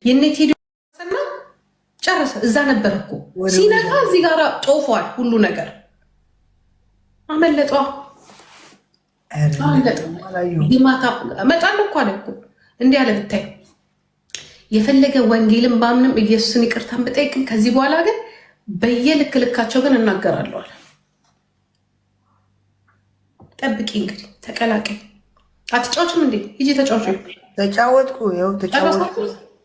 የኔ ቴዲ ሰና ጨረሰ። እዛ ነበር እኮ ሲነካ እዚህ ጋር ጦፏል ሁሉ ነገር አመለጧ። እመጣለሁ እኮ አለ እኮ እንዲህ አለ ብታይ የፈለገ ወንጌልን ባምንም ኢየሱስን ይቅርታን ብጠይቅም ከዚህ በኋላ ግን በየልክ ልካቸው ግን እናገራለሁ አለ። ጠብቂ እንግዲህ ተቀላቀይ። አትጫወችም እንዴ? ሂጂ ተጫወች። ተጫወትኩ። ይኸው ተጫወትኩ።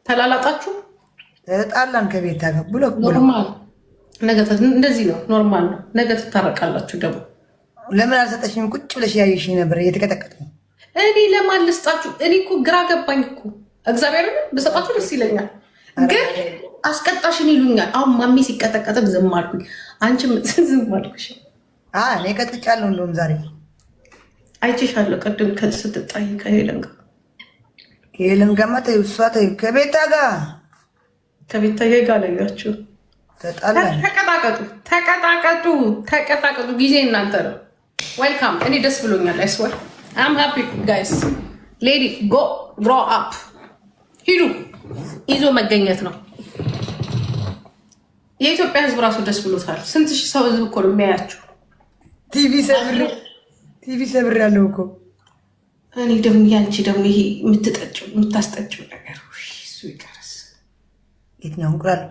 ተላላጣችሁ? ተጣላን ከቤት ታገቡ ለኩ ኖርማል። ነገ እንደዚህ ነው፣ ኖርማል ነው። ነገ ትታረቃላችሁ። ደግሞ ለምን አልሰጠሽኝም? ቁጭ ብለሽ ያየሽኝ ነበር እየተቀጠቀጥኩ። እኔ ለማን ልስጣችሁ? እኔ እኮ ግራ ገባኝ እኮ እግዚአብሔር ብሰጣችሁ ደስ ይለኛል፣ ግን አስቀጣሽን ይሉኛል። አሁን ማሜ ሲቀጠቀጥም ዝም አልኩኝ፣ አንቺም ዝም አልኩሽ። እኔ ቀጥጫለሁ። እንደውም ዛሬ አይቼሻለሁ ቅድም ስትጣይ ከሄለን ጋር። ከሄለን ጋርማ ተይው፣ እሷ ተይው። ከቤታዬ ጋር ለያችሁ። ተጣላን። ተቀጣቀጡ። ጊዜ እናንተ ነው። ዌልካም። እኔ ደስ ብሎኛል። አይስወር አም ሃፒ ጋይስ። ሌዲ ጎ ግሮ አፕ። ሂዱ። ይዞ መገኘት ነው። የኢትዮጵያ ሕዝብ ራሱ ደስ ብሎታል። ስንት ሺህ ሰው ሕዝብ እኮ ነው የሚያያችሁ። ቲቪ ሰብር ያለው እኮ እኔ ደግሞ ያንቺ ደግሞ ይሄ የምታስጠጭው ነገር እሱ ይቀርስ። የትኛው እንቁላል?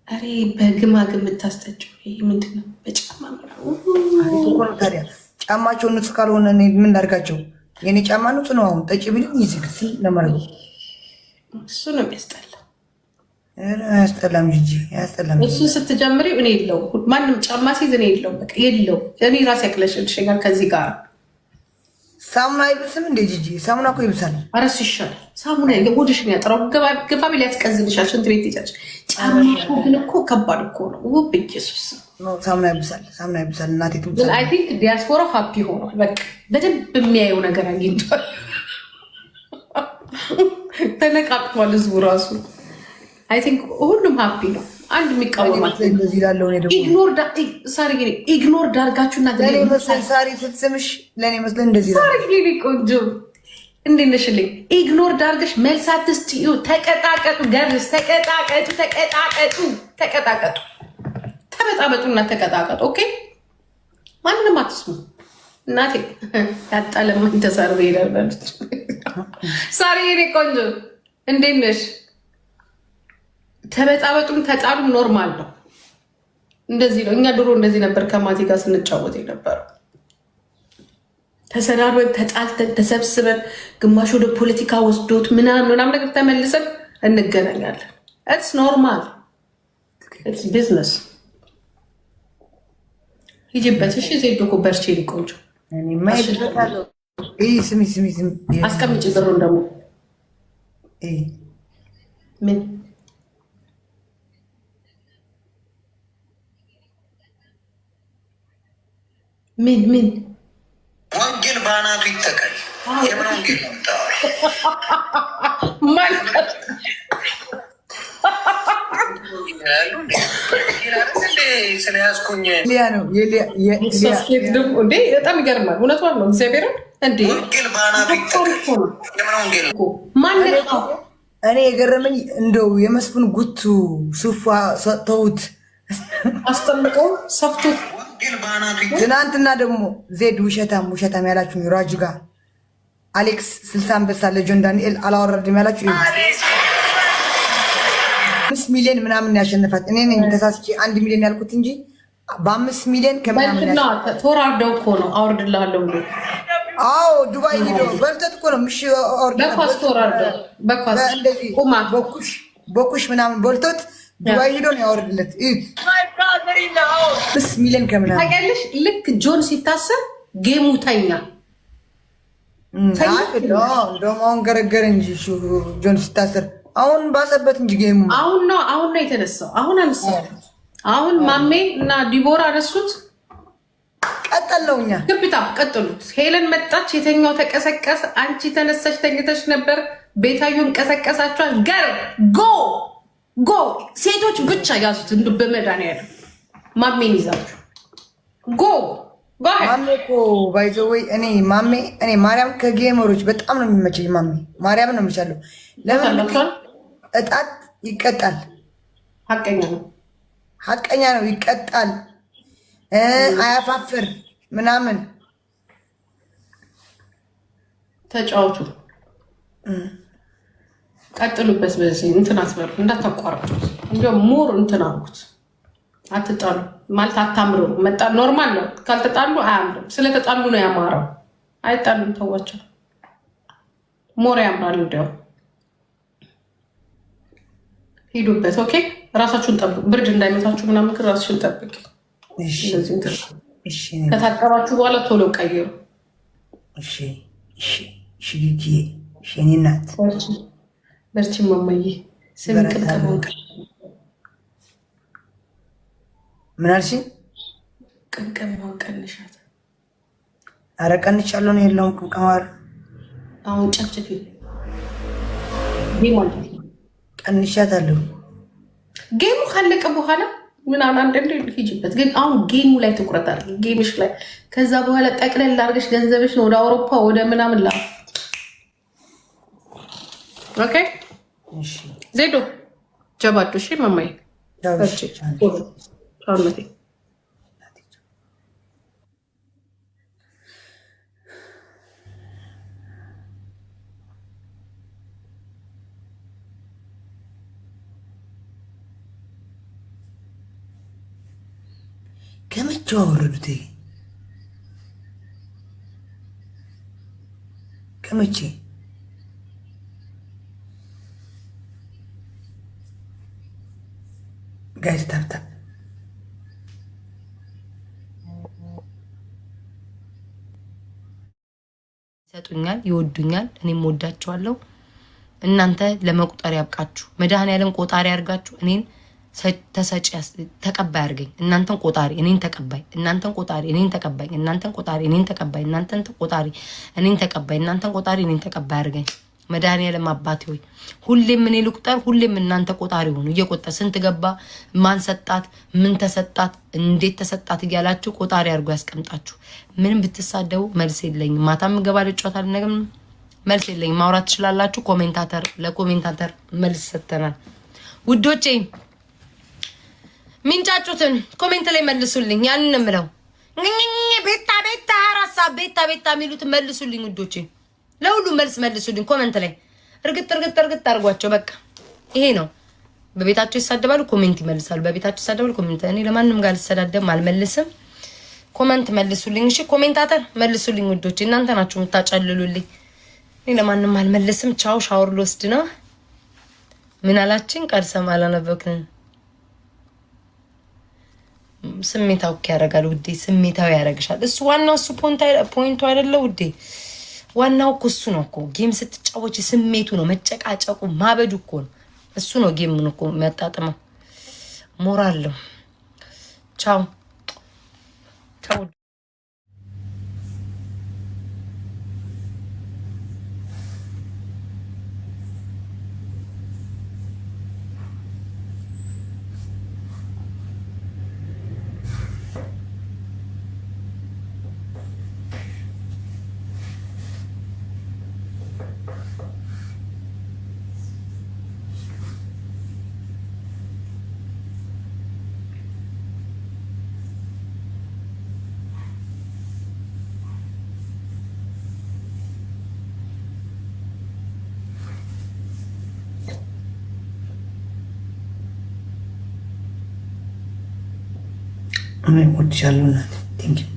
አሬ በግማግም የምታስጠጭው ይሄ ምንድን ነው? በጫማ ምናምን ታዲያ ጫማቸው ንጹህ ካልሆነ ምን ላድርጋቸው? የኔ ጫማ ንጹህ ነው። አሁን ጠጭ ብልኝ ይዝግ ለማድረጉ እሱ ነው የሚያስጠላው። አያስጠላም ጂጂ አያስጠላም። እሱ ስትጀምሪ እኔ የለው ማንም ጫማ ሲይዝ እኔ የለው በቃ የለው። እኔ ራሴ ያክለሽልሽኛል ከዚህ ጋር። ሳሙና አይብስም እንዴ ጂጂ? ሳሙና እኮ ይብሳል። አረሱ ይሻላል። ሳሙና የሆድሽን ያጥራው ገባቢ ሊያስቀዝልሻል። ሽንት ቤት ይጫች። ጫማ ግን እኮ ከባድ እኮ ነው። ውብ ኢየሱስ ሳሙና ይብሳል። እናቴ ትብሳል። አይ ቲንክ ዲያስፖራ ሃፒ ሆኗል። በቃ በደንብ የሚያየው ነገር አግኝቷል። ተነቃቅቷል ህዝቡ ራሱ። አይ ቲንክ ሁሉም ሃፒ ነው። አንድ የሚቃወማት ኢግኖር ዳርጋችሁ እና ሳሪ ስትስምሽ ለእኔ መስለን እንደዚህ ቆንጆ እንዴት ነሽልኝ? ኢግኖር ዳርገሽ መልሳት ስትዩ ተቀጣቀጡ፣ ገርስ ተቀጣቀጡ፣ ተበጣበጡና ተቀጣቀጡ። ኦኬ ማንም አትስሙ። እናቴ ያጣለምን ተሰርበ ሄዳል በሉት። ሳሪ የኔ ቆንጆ እንዴት ነሽ? ተበጣበጡም ተጣሉም ኖርማል ነው። እንደዚህ ነው። እኛ ድሮ እንደዚህ ነበር ከማቲ ጋር ስንጫወት የነበረው። ተሰዳድበን ተጣልተን ተሰብስበን ግማሽ ወደ ፖለቲካ ወስዶት ምናምን ነገር ተመልሰን እንገናኛለን። ኢትስ ኖርማል፣ ኢትስ ቢዝነስ። ሂጂበት። እሺ ዜዶ እኮ በርቼ ቆንጆ አስቀምጪ ብሩን ደግሞ ምን ወንጌል በአናቱ ይተካል። የምን ወንጌል ነው ስለያዝኩኝ በጣም ይገርማል። እውነቷን ነው። እግዚአብሔርን እንዴ ወንጌል በአናቱ ይተካል። የምን ወንጌል ነው? እኔ የገረመኝ እንደው የመስፍን ጉቱ ሱፋ ሰጥተውት አስጠምቀው ሰፍቶት ትናንትና ደግሞ ዜድ ውሸታም ያላችሁ ራጅ ጋር አሌክስ 60 አንበሳ ለጆን ዳንኤል አላወረድም ያላችሁ 5 ሚሊዮን ምናምን ያሸነፋት እኔ ነኝ። ተሳስቼ 1 ሚሊዮን ያልኩት እንጂ በ5 ሚሊዮን ከምናምን ተወራርደው እኮ ነው አወርድልሃለሁ ብሎ። አዎ ዱባይ ሄዶ በልተት እኮ ነው ምሽ በኳስ ተወራርደው በኩሽ ምናምን በልቶት ዱባይ ሄዶ ነው ያወርድለት። ብስ ሚሊዮን ከምናምን ታውቂያለሽ። ልክ ጆን ሲታሰር ጌሙ ተኛ። እንደውም አሁን ገረገረ እንጂ ጆን ሲታሰር አሁን ባሰበት እንጂ ጌሙ አሁን ነው የተነሳው። አሁን አነሳት። አሁን ማሜ እና ዲቦራ አነሱት። ቀጠለው እኛ ግብታ ቀጥሉት። ሄለን መጣች፣ የተኛው ተቀሰቀሰ። አንቺ ተነሳሽ፣ ተኝተሽ ነበር። ቤታዩን ቀሰቀሳችኋል። ገር ጎ ሴቶች ብቻ ያዙት። እንዱ በመድኃኒዓለም ማሜን ይዛችሁ ጎ ማሜ እኮ ባይዘወይ እኔ ማርያም ከጌመሮች በጣም ነው የሚመቸኝ። ማሜ ማርያም ነው የሚቻለው። ለምን እጣት ይቀጣል። ሐቀኛ ነው ይቀጣል። አያፋፍር ምናምን ተጫወቱ፣ ቀጥሉበት። በዚህ እንትን አትበሉ፣ እንዳታቋርጡት። እንዲያውም ሞር እንትን አልኩት። አትጣሉ ማለት አታምሩ። መጣ ኖርማል ነው። ካልተጣሉ አያምርም። ስለተጣሉ ነው ያማረው። አይጣሉም፣ ተዋቸው። ሞር ያምራል። እንዲያውም ሂዱበት። ኦኬ፣ ራሳችሁን ጠብቁ። ብርድ እንዳይመታችሁ ምናምን፣ ግን ራሳችሁን ጠብቅ። ከታጠባችሁ በኋላ ቶሎ ቀይሩ። እኔ እናት በርቺ ማማዬ። ስም ቅምቀማውን ምን አልሽኝ? ቅምቀማውን ቀንሻት። ኧረ ቀንቻለሁ ነው የለውም ቅምቀማ። አሁን ጨፍጭፊ። ቀንሻታለሁ። ጌሙ ካለቀ በኋላ ምናምን አንዳንዴ ሂጅበት። ግን አሁን ጌሙ ላይ ትኩረት አድርጊ፣ ጌምሽ ላይ። ከዛ በኋላ ጠቅለል አድርገሽ ገንዘብሽን ወደ አውሮፓ ወደ ምናምን ላ ኦኬ። ዜዶ ጀባዱ። እሺ ማማዬ ከመቼው አወረዱት? ከመቼ ጋይስ ታብታብ ይሰጡኛል፣ ይወዱኛል፣ እኔም ወዳቸዋለሁ። እናንተ ለመቁጠር ያብቃችሁ። መድኃኔዓለም ቆጣሪ ያርጋችሁ። እኔን ተሰጪ ተቀባይ አድርገኝ። እናንተን ቆጣሪ እኔን ተቀባይ፣ እናንተን ቆጣሪ እኔን ተቀባይ፣ እናንተን ቆጣሪ እኔን ተቀባይ፣ እናንተን ቆጣሪ እኔን ተቀባይ፣ እናንተን ቆጣሪ እኔን ተቀባይ አድርገኝ። መድኃኔዓለም አባቴ ሆይ ሁሌም እኔ ልቁጠር፣ ሁሌም እናንተ ቆጣሪ ሆኑ። እየቆጠር ስንት ገባ፣ ማን ሰጣት፣ ምን ተሰጣት፣ እንዴት ተሰጣት እያላችሁ ቆጣሪ አድርጎ ያስቀምጣችሁ። ምንም ብትሳደቡ መልስ የለኝም። ማታም ገባ ልጫወታል፣ ነገም መልስ የለኝም። ማውራት ትችላላችሁ። ኮሜንታተር ለኮሜንታተር መልስ ሰጥተናል ውዶቼ። ሚንጫጩትን ኮሜንት ላይ መልሱልኝ። ያንን እምለው ቤታ ቤታ ራሳ ቤታ ቤታ የሚሉትን መልሱልኝ ውዶቼ። ለሁሉ መልስ መልሱልኝ ኮሜንት ላይ። እርግጥ እርግጥ እርግጥ አድርጓቸው። በቃ ይሄ ነው። በቤታቸው ይሳደባሉ፣ ኮሜንት ይመልሳሉ። በቤታቸው ይሳደባሉ፣ ኮሜንት። እኔ ለማንም ጋር ልሰዳደም አልመልስም። ኮሜንት መልሱልኝ። እሺ ኮሜንታተር መልሱልኝ ውዶቼ። እናንተ ናችሁ የምታጨልሉልኝ። እኔ ለማንም አልመልስም። ቻው። ሻወር ልወስድ ነው። ምን አላችን? ቀርሰም አላነበብክን። ስሜታው ያደርጋል ውዴ። ስሜታው ያደርግሻል። እሱ ዋናው እሱ ፖይንቱ አይደለ ውዴ። ዋናው እኮ እሱ ነው እኮ። ጌም ስትጫወች ስሜቱ ነው፣ መጨቃጨቁ ማበዱ እኮ ነው። እሱ ነው ጌሙን እኮ የሚያጣጥመው። ሞራለሁ። ቻው ቻው። እኔ ወድሻለሁ እናቴ። ቴንክ ዩ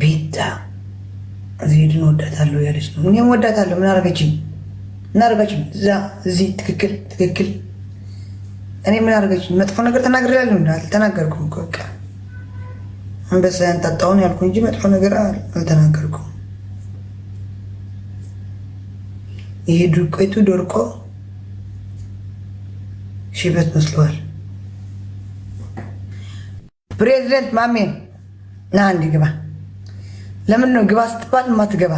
ቤታ። ዜድን ወዳታለሁ ያለች ነው። እኔም ወዳታለሁ። ምን አደረገችኝ? ምን አደረገችኝ? እዛ እዚህ ትክክል ትክክል። እኔ ምን አደረገችኝ? መጥፎ ነገር ተናግሬያለሁ? አልተናገርኩም እኮ በቃ አንበሳ ያንጣጣውን ያልኩ እንጂ መጥፎ ነገር አልተናገርኩም። ይሄ ዱቄቱ ደርቆ ሽበት መስሏል። ፕሬዚደንት ማሜ ና አንድ ግባ። ለምን ነው ግባ ስትባል ማትገባ?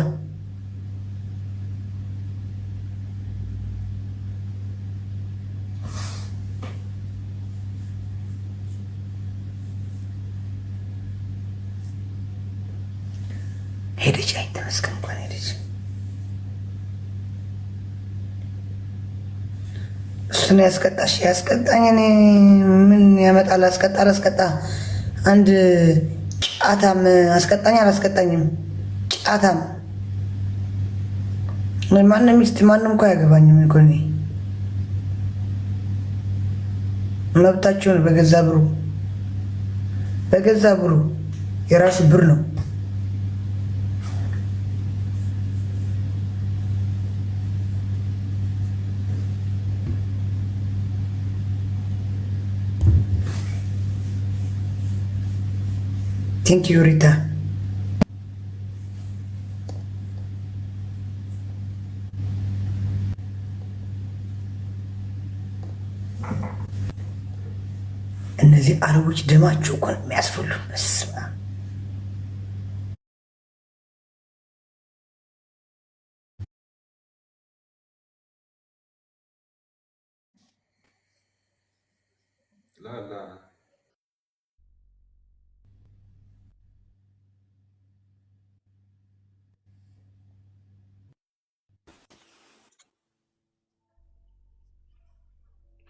ሄደች። አይ ተመስገን እንኳን ሄደች። እሱን ያስቀጣሽ ያስቀጣኝ እኔ ምን ያመጣል? አስቀጣ አንድ ጫታም አስቀጣኝ አላስቀጣኝም። ጫታም ማንም ሚስት ማንም እኮ አያገባኝም እኮ እኔ መብታቸውን በገዛ ብሩ የራሱ ብር ነው። ቴንክ ዩ ሪታ። እነዚህ አረቦች ደማቸው እኮ ነው የሚያስፈሉ። በስመ አብ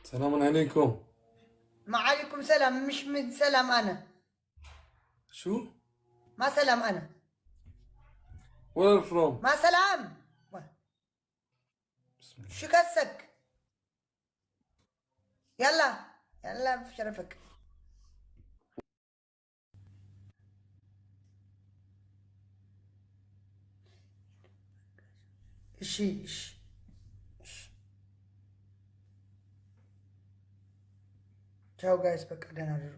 السلام عليكم. وعليكم سلام. مش من سلام أنا. شو؟ ما سلام أنا. وين فروم؟ ما سلام. شو كسك؟ يلا بشرفك. እሺ ቻው ጋይስ፣ በቃ ደህና አድሩ።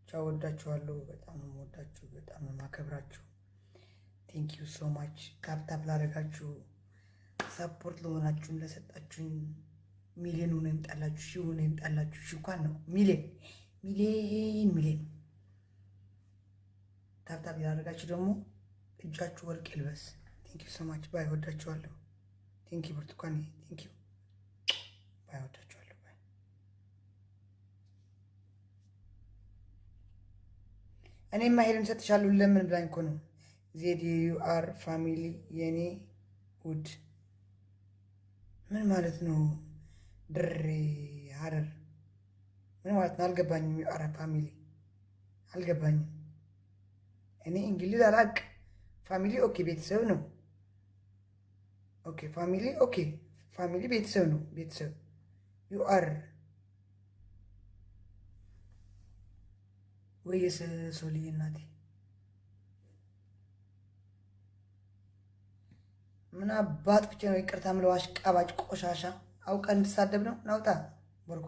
ቻው፣ ወዳችኋለሁ። በጣም ነው የምወዳችሁ፣ በጣም ነው የማከብራችሁ። ቴንክ ዩ ሶ ማች ታፕታፕ ላደረጋችሁ፣ ሰፖርት ለሆናችሁን፣ ለሰጣችሁኝ ሚሊዮን ሆነ ይምጣላችሁ፣ ሺህ ሆነ ይምጣላችሁ። ሺህ እንኳን ነው ሚሊዮን ታፕታፕ ያደረጋችሁ ደግሞ እጃችሁ ወርቅ ይልበስ። ቴንክ ዩ ሶ ማች ባይ፣ ወዳችኋለሁ። ቴንክ ዩ ብርቱካኔ፣ ቴንክ ዩ ባይ፣ ወዳችኋለሁ። እኔማ ሄደን ሰጥሻለሁ ለምን ብላኝ እኮ ነው። ዜድ ዩ አር ፋሚሊ የኔ ውድ ምን ማለት ነው? ድሬ ሀረር ምን ማለት ነው? አልገባኝም። ዩ አር ፋሚሊ አልገባኝም። እኔ እንግሊዝ አላቅ። ፋሚሊ ኦኬ ቤተሰብ ነው። ኦኬ ፋሚሊ ኦኬ ፋሚሊ ቤተሰብ ነው። ቤተሰብ ዩ አር ወይስ ሶልዬ እናቴ ምን አባት ብቻ ነው ይቅርታ ምለው? አሽቃባጭ ቆሻሻ አውቀ እንድሳደብ ነው። ናውጣ ቦርኮ